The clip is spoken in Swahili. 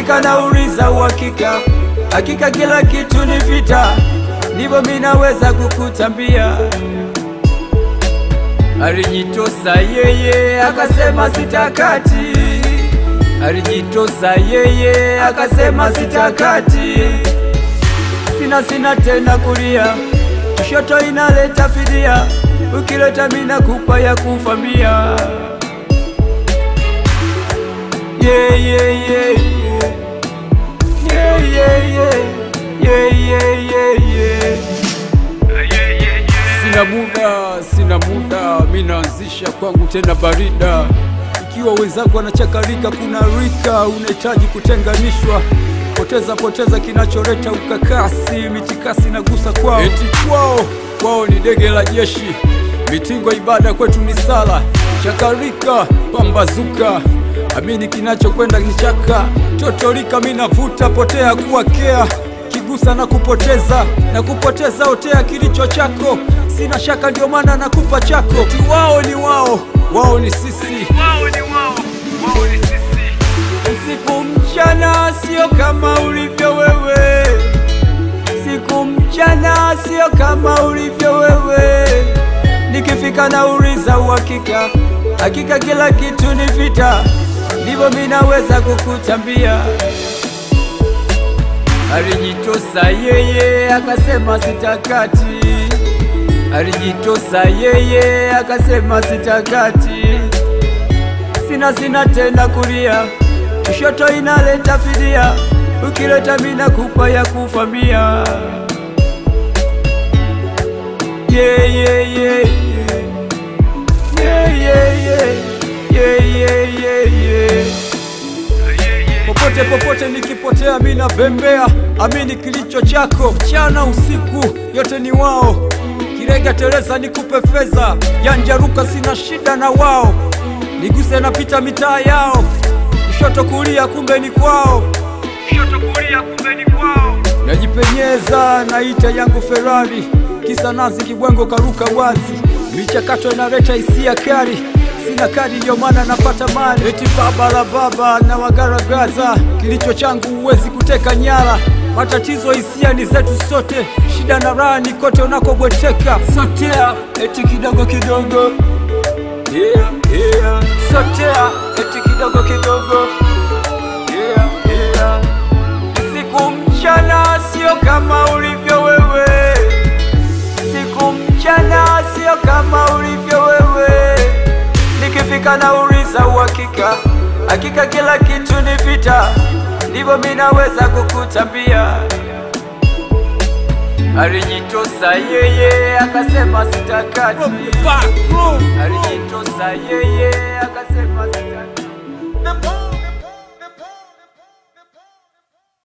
nikifika nauliza uhakika, hakika kila kitu ni vita, ndivyo mimi naweza kukutambia. Alijitosa yeye akasema sitakati, alijitosa yeye akasema sitakati. Sina tena kulia, kushoto inaleta fidia, ukileta mimi nakupa ya kufamia. Yeah, yeah, yeah, yeah, yeah, yeah, yeah, yeah, yeah, yeah. Sina muda, mimi naanzisha kwangu tena barida. Ikiwa wenzangu wanachakarika, kuna rika unahitaji kutenganishwa. Poteza kinacholeta ukakasi, mitikasi nagusa kwao. Eti kwao ni dege la jeshi, mitingo ibada kwetu ni sala. Chakarika pambazuka, amini kinachokwenda ni chaka. Totolika mimi navuta, potea kuwakea, kigusa na kupoteza otea kilicho chako. Sina shaka ndio maana nakupa chako. Eti wao ni sisi. Usiku mchana sio kama ulivyo wewe, siku mchana sio kama ulivyo wewe. Nikifika nauliza uhakika, hakika kila kitu ni vita, ndivyo mimi naweza kukutambia. Alijitosa yeye akasema sitakati, alijitosa yeye akasema sitakati. Sina tena kulia, kushoto inaleta fidia, ukileta mimi nakupa ya kufamia. Yeah, yeah, yeah, yeah, yeah, yeah, yeah, yeah, yeah, yeah. Popote nikipotea mimi nabembea, amini kilicho chako. Mchana usiku yote ni wao, kirega teleza nikupe fedha, yanjaruka sina shida na wao. Niguse napita mitaa yao, kushoto kulia kumbe ni kwao, najipenyeza naita yangu Ferrari, kisa nazi kibwengo karuka wazi. Michakato inaleta hisia kali, sina kadi ndio maana napata mali. Eti baba na wagaragaza, kilicho changu uwezi kuteka nyara. Matatizo hisia ni zetu sote, shida na raha ni kote unakobweteka. Sotea eti kidogo yeah, yeah. Sotea eti kidogo yeah, yeah. Siku mchana sio kama ulivyo wewe, siku mchana sio kama ulivyo wewe. Nikifika nauliza uhakika, hakika kila kitu ni vita, ndivyo mimi naweza kukutambia. Alijitosa yeye akasema sitakati, alijitosa yeye akasema sitakati.